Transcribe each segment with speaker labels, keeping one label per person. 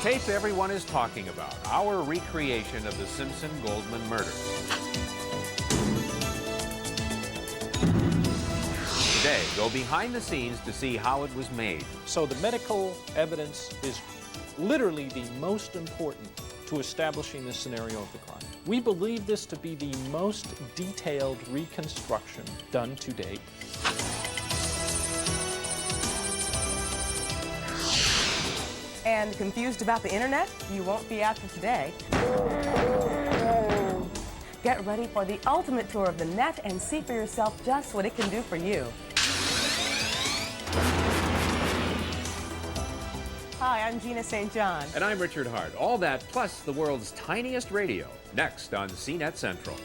Speaker 1: tape everyone is talking about, our recreation of the Simpson-Goldman murder. Today, go behind the scenes to see how it was made.
Speaker 2: So the medical evidence is literally the most important to establishing the scenario of the crime. We believe this to be the most detailed reconstruction done to date.
Speaker 3: And confused about the internet? You won't be after today. Get ready for the ultimate tour of the net and see for yourself just what it can do for you. Hi, I'm Gina St. John.
Speaker 1: And I'm Richard Hart. All that plus the world's tiniest radio, next on CNET Central.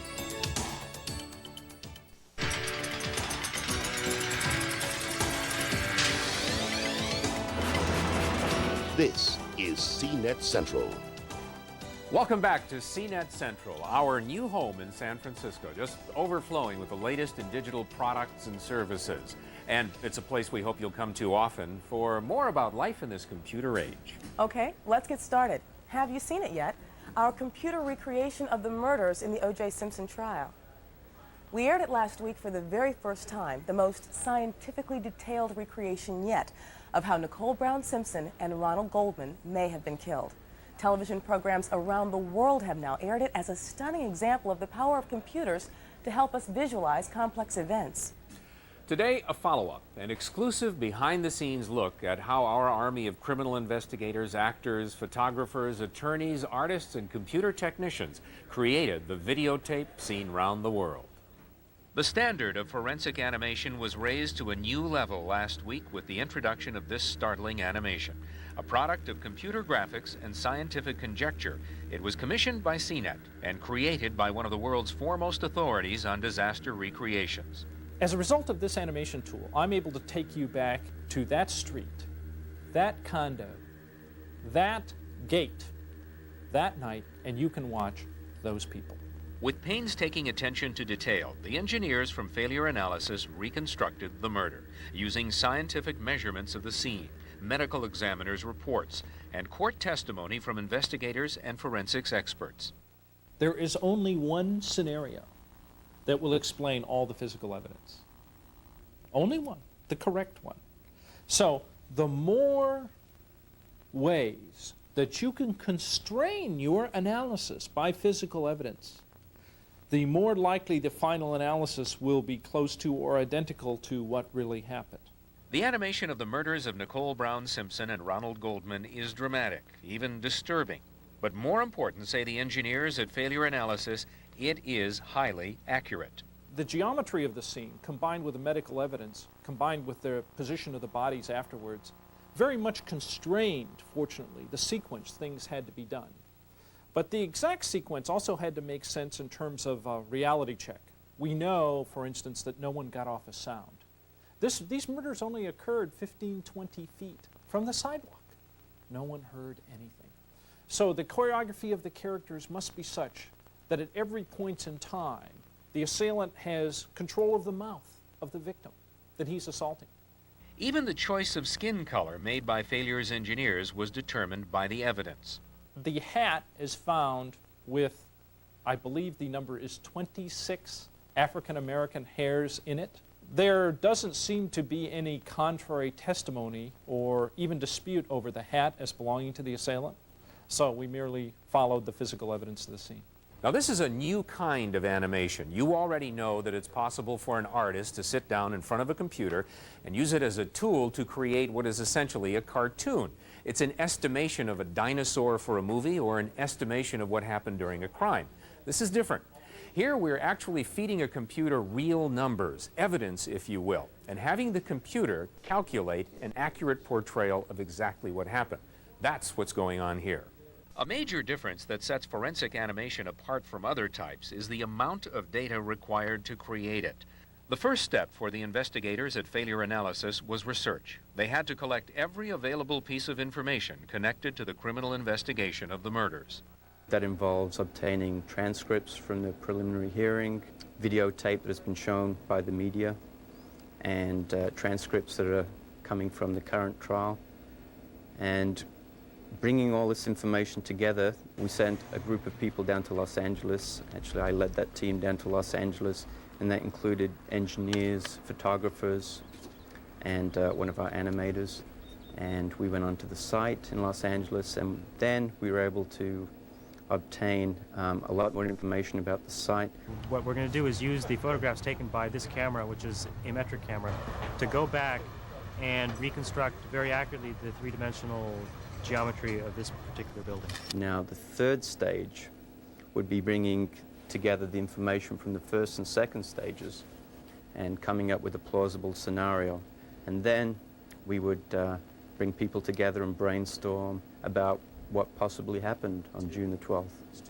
Speaker 4: This is CNET Central.
Speaker 1: Welcome back to CNET Central, our new home in San Francisco, just overflowing with the latest in digital products and services. And it's a place we hope you'll come to often for more about life in this computer age.
Speaker 3: Okay, let's get started. Have you seen it yet? Our computer recreation of the murders in the O.J. Simpson trial. We aired it last week for the very first time, the most scientifically detailed recreation yet of how Nicole Brown Simpson and Ronald Goldman may have been killed. Television programs around the world have now aired it as a stunning example of the power of computers to help us visualize complex events.
Speaker 1: Today, a follow-up, an exclusive behind-the-scenes look at how our army of criminal investigators, actors, photographers, attorneys, artists, and computer technicians created the videotape seen round the world. The standard of forensic animation was raised to a new level last week with the introduction of this startling animation. A product of computer graphics and scientific conjecture, it was commissioned by CNET and created by one of the world's foremost authorities on disaster recreations.
Speaker 2: As a result of this animation tool, I'm able to take you back to that street, that condo, that gate, that night, and you can watch those people.
Speaker 1: With painstaking attention to detail, the engineers from Failure Analysis reconstructed the murder, using scientific measurements of the scene, medical examiners' reports, and court testimony from investigators and forensics experts.
Speaker 2: There is only one scenario that will explain all the physical evidence. Only one, the correct one. So the more ways that you can constrain your analysis by physical evidence, the more likely the final analysis will be close to or identical to what really happened.
Speaker 1: The animation of the murders of Nicole Brown Simpson and Ronald Goldman is dramatic, even disturbing. But more important, say the engineers at Failure Analysis, it is highly accurate.
Speaker 2: The geometry of the scene, combined with the medical evidence, combined with the position of the bodies afterwards, very much constrained, fortunately, the sequence things had to be done. But the exact sequence also had to make sense in terms of a reality check. We know, for instance, that no one got off a sound. These murders only occurred 15, 20 feet from the sidewalk. No one heard anything. So the choreography of the characters must be such that at every point in time, the assailant has control of the mouth of the victim that he's assaulting.
Speaker 1: Even the choice of skin color made by Failure's engineers was determined by the evidence.
Speaker 2: The hat is found with, I believe the number is 26 African-American hairs in it. There doesn't seem to be any contrary testimony or even dispute over the hat as belonging to the assailant. So we merely followed the physical evidence of the scene.
Speaker 1: Now this is a new kind of animation. You already know that it's possible for an artist to sit down in front of a computer and use it as a tool to create what is essentially a cartoon. It's an estimation of a dinosaur for a movie or an estimation of what happened during a crime. This is different. Here we're actually feeding a computer real numbers, evidence if you will, and having the computer calculate an accurate portrayal of exactly what happened. That's what's going on here. A major difference that sets forensic animation apart from other types is the amount of data required to create it. The first step for the investigators at Failure Analysis was research. They had to collect every available piece of information connected to the criminal investigation of the murders.
Speaker 5: That involves obtaining transcripts from the preliminary hearing, videotape that has been shown by the media, and transcripts that are coming from the current trial. And Bringing all this information together, we sent a group of people down to Los Angeles. Actually, I led that team down to Los Angeles, and that included engineers, photographers, and one of our animators. And we went onto the site in Los Angeles, and then we were able to obtain a lot more information about the site.
Speaker 6: What we're going to do is use the photographs taken by this camera, which is a metric camera, to go back and reconstruct very accurately the three-dimensional geometry of this particular building.
Speaker 5: Now, the third stage would be bringing together the information from the first and second stages and coming up with a plausible scenario. And then we would bring people together and brainstorm about what possibly happened on June the 12th.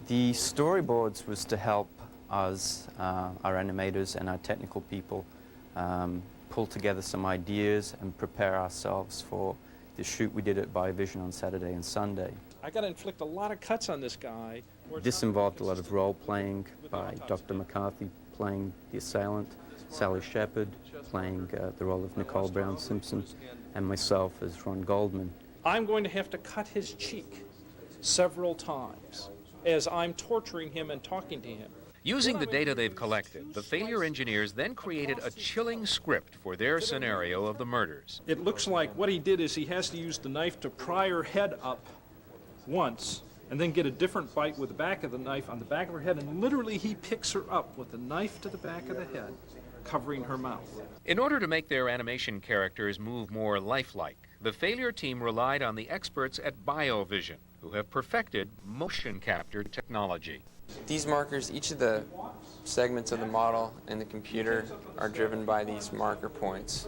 Speaker 5: The storyboards was to help us, our animators and our technical people, pull together some ideas and prepare ourselves for the shoot we did at Biovision on Saturday and Sunday.
Speaker 2: I got to inflict a lot of cuts on this guy.
Speaker 5: This involved a lot of role-playing by Dr. McCarthy playing the assailant, Sally Shepard playing the role of Nicole Brown Simpson, and myself as Ron Goldman.
Speaker 2: I'm going to have to cut his cheek several times as I'm torturing him and talking to him.
Speaker 1: Using the data they've collected, the failure engineers then created a chilling script for their scenario of the murders.
Speaker 2: It looks like what he did is he has to use the knife to pry her head up once and then get a different bite with the back of the knife on the back of her head, and literally he picks her up with the knife to the back of the head, covering her mouth.
Speaker 1: In order to make their animation characters move more lifelike, the failure team relied on the experts at Biovision, who have perfected motion capture technology.
Speaker 7: These markers, each of the segments of the model in the computer are driven by these marker points.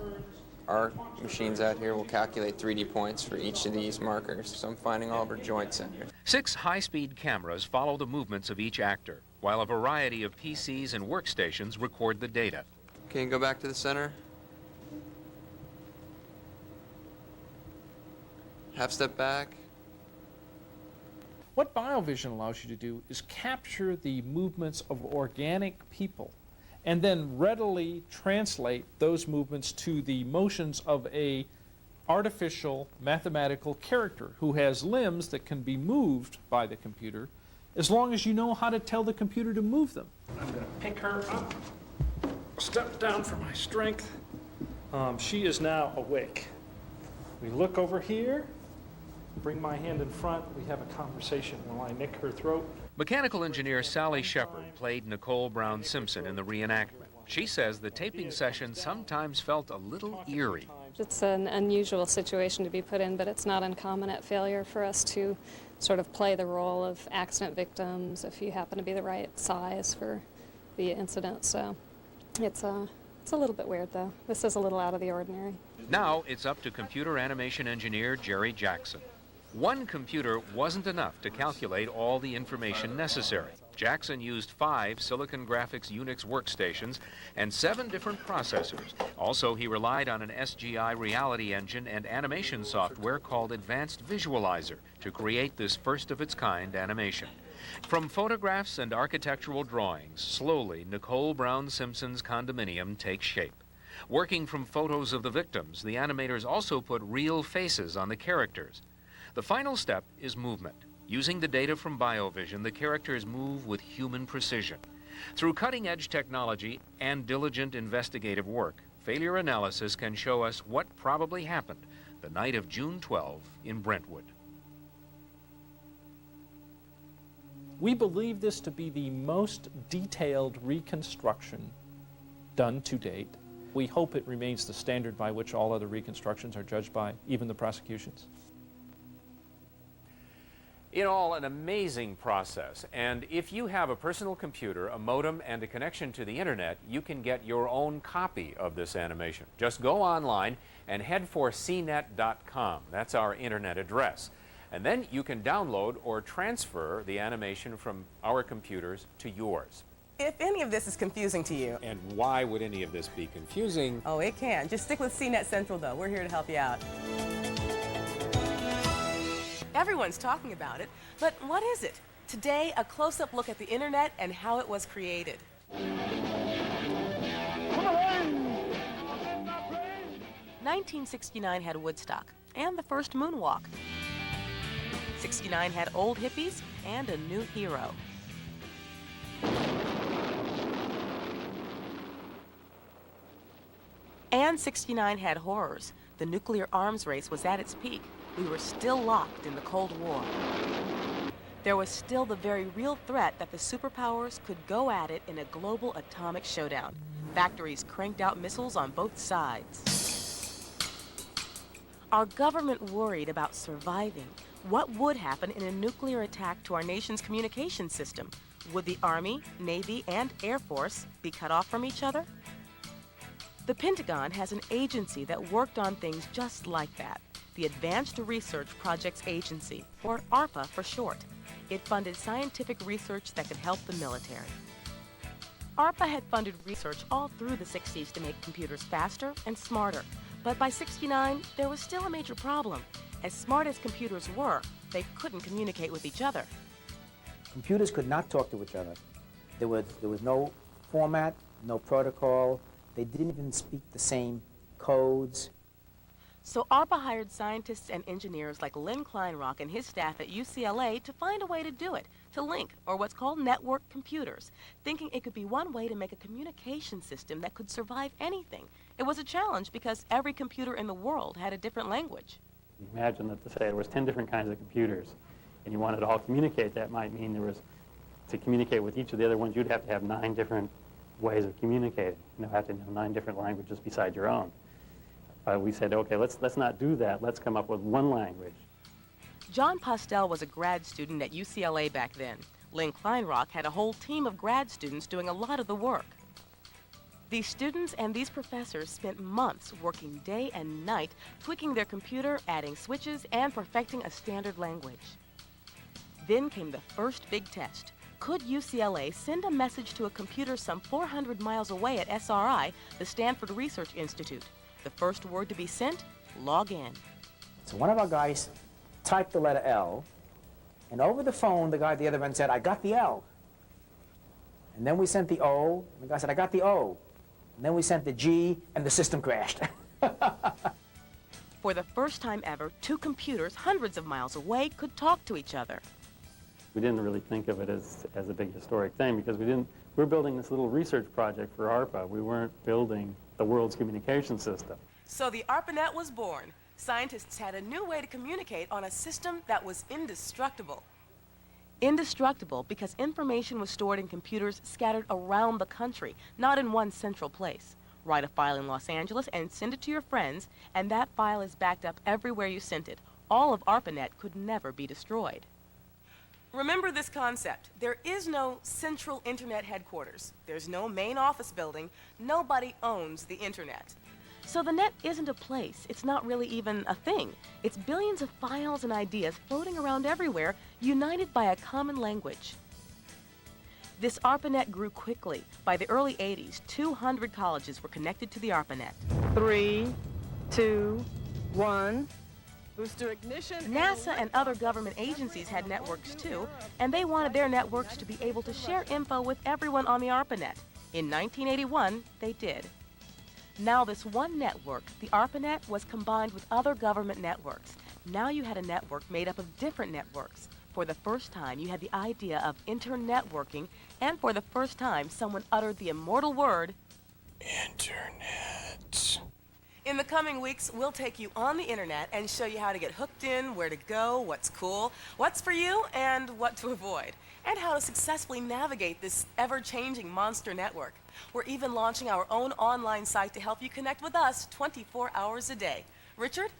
Speaker 7: Our machines out here will calculate 3D points for each of these markers, so I'm finding all of our joints in here.
Speaker 1: 6 high-speed cameras follow the movements of each actor, while a variety of PCs and workstations record the data.
Speaker 7: Okay, go back to the center. Half step back.
Speaker 2: What Biovision allows you to do is capture the movements of organic people and then readily translate those movements to the motions of a artificial mathematical character who has limbs that can be moved by the computer as long as you know how to tell the computer to move them. I'm going to pick her up, step down for my strength. She is now awake. We look over here. Bring my hand in front, we have a conversation while I nick her throat.
Speaker 1: Mechanical engineer Sally Shepard played Nicole Brown Simpson in the reenactment. She says the taping session sometimes felt a little eerie.
Speaker 8: It's an unusual situation to be put in, but it's not uncommon at failure for us to sort of play the role of accident victims if you happen to be the right size for the incident. So it's a little bit weird, though. This is a little out of the ordinary.
Speaker 1: Now it's up to computer animation engineer Jerry Jackson. One computer wasn't enough to calculate all the information necessary. Jackson used 5 Silicon Graphics Unix workstations and 7 different processors. Also, he relied on an SGI reality engine and animation software called Advanced Visualizer to create this first-of-its-kind animation. From photographs and architectural drawings, slowly Nicole Brown Simpson's condominium takes shape. Working from photos of the victims, the animators also put real faces on the characters. The final step is movement. Using the data from Biovision, the characters move with human precision. Through cutting-edge technology and diligent investigative work, failure analysis can show us what probably happened the night of June 12 in Brentwood.
Speaker 2: We believe this to be the most detailed reconstruction done to date. We hope it remains the standard by which all other reconstructions are judged by, even the prosecutions.
Speaker 1: In all, an amazing process, and if you have a personal computer, a modem, and a connection to the internet, you can get your own copy of this animation. Just go online and head for cnet.com. That's our internet address. And then you can download or transfer the animation from our computers to yours.
Speaker 3: If any of this is confusing to you.
Speaker 1: And why would any of this be confusing?
Speaker 3: Oh, it can. Just stick with CNET Central, though. We're here to help you out. Everyone's talking about it, but what is it? Today, a close-up look at the internet and how it was created. 1969 had Woodstock and the first moonwalk. 69 had old hippies and a new hero. And 69 had horrors. The nuclear arms race was at its peak. We were still locked in the Cold War. There was still the very real threat that the superpowers could go at it in a global atomic showdown. Factories cranked out missiles on both sides. Our government worried about surviving. What would happen in a nuclear attack to our nation's communication system? Would the Army, Navy, and Air Force be cut off from each other? The Pentagon has an agency that worked on things just like that, the Advanced Research Projects Agency, or ARPA for short. It funded scientific research that could help the military. ARPA had funded research all through the 60s to make computers faster and smarter. But by 69, there was still a major problem. As smart as computers were, they couldn't communicate with each other.
Speaker 9: Computers could not talk to each other. There was no format, no protocol. They didn't even speak the same codes.
Speaker 3: So ARPA hired scientists and engineers like Lynn Kleinrock and his staff at UCLA to find a way to do it, to link, or what's called network computers, thinking it could be one way to make a communication system that could survive anything. It was a challenge because every computer in the world had a different language.
Speaker 10: Imagine that, say, there was 10 different kinds of computers, and you wanted to all communicate. That might mean to communicate with each of the other ones, you'd have to have 9 different ways of communicating. You have to know 9 different languages besides your own. We said, okay, let's not do that. Let's come up with one language.
Speaker 3: John Postel was a grad student at UCLA back then. Lynn Kleinrock had a whole team of grad students doing a lot of the work. These students and these professors spent months working day and night, tweaking their computer, adding switches, and perfecting a standard language. Then came the first big test. Could UCLA send a message to a computer some 400 miles away at SRI, the Stanford Research Institute? The first word to be sent, log in.
Speaker 9: So one of our guys typed the letter L, and over the phone, the guy at the other end said, I got the L. And then we sent the O, and the guy said, I got the O. And then we sent the G, and the system crashed.
Speaker 3: For the first time ever, 2 computers hundreds of miles away could talk to each other.
Speaker 10: We didn't really think of it as a big historic thing because we're building this little research project for ARPA. We weren't building the world's communication system.
Speaker 3: So the ARPANET was born. Scientists had a new way to communicate on a system that was indestructible. Indestructible because information was stored in computers scattered around the country, not in one central place. Write a file in Los Angeles and send it to your friends, and that file is backed up everywhere you sent it. All of ARPANET could never be destroyed. Remember this concept. There is no central internet headquarters. There's no main office building. Nobody owns the internet. So the net isn't a place. It's not really even a thing. It's billions of files and ideas floating around everywhere, united by a common language. This ARPANET grew quickly. By the early 80s, 200 colleges were connected to the ARPANET.
Speaker 11: 3, 2, 1. Booster ignition.
Speaker 3: NASA and other government agencies had networks too, and they wanted their networks to be able to share info with everyone on the ARPANET. In 1981, they did. Now this one network, the ARPANET, was combined with other government networks. Now you had a network made up of different networks. For the first time, you had the idea of internetworking, and for the first time, someone uttered the immortal word, Internet. In the coming weeks, we'll take you on the internet and show you how to get hooked in, where to go, what's cool, what's for you, and what to avoid, and how to successfully navigate this ever-changing monster network. We're even launching our own online site to help you connect with us 24 hours a day. Richard?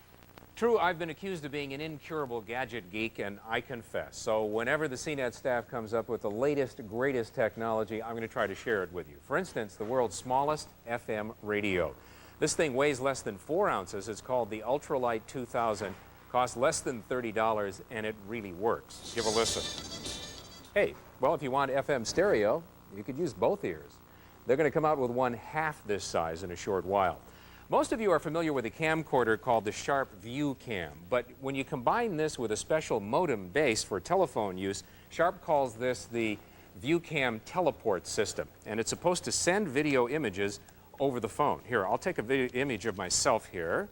Speaker 1: True, I've been accused of being an incurable gadget geek, and I confess. So whenever the CNET staff comes up with the latest, greatest technology, I'm going to try to share it with you. For instance, the world's smallest FM radio. This thing weighs less than 4 ounces. It's called the Ultralight 2000. Costs less than $30, and it really works. Give a listen. Hey, well, if you want FM stereo, you could use both ears. They're going to come out with one half this size in a short while. Most of you are familiar with a camcorder called the Sharp View Cam, but when you combine this with a special modem base for telephone use, Sharp calls this the ViewCam Teleport System, and it's supposed to send video images over the phone. Here, I'll take a video image of myself here.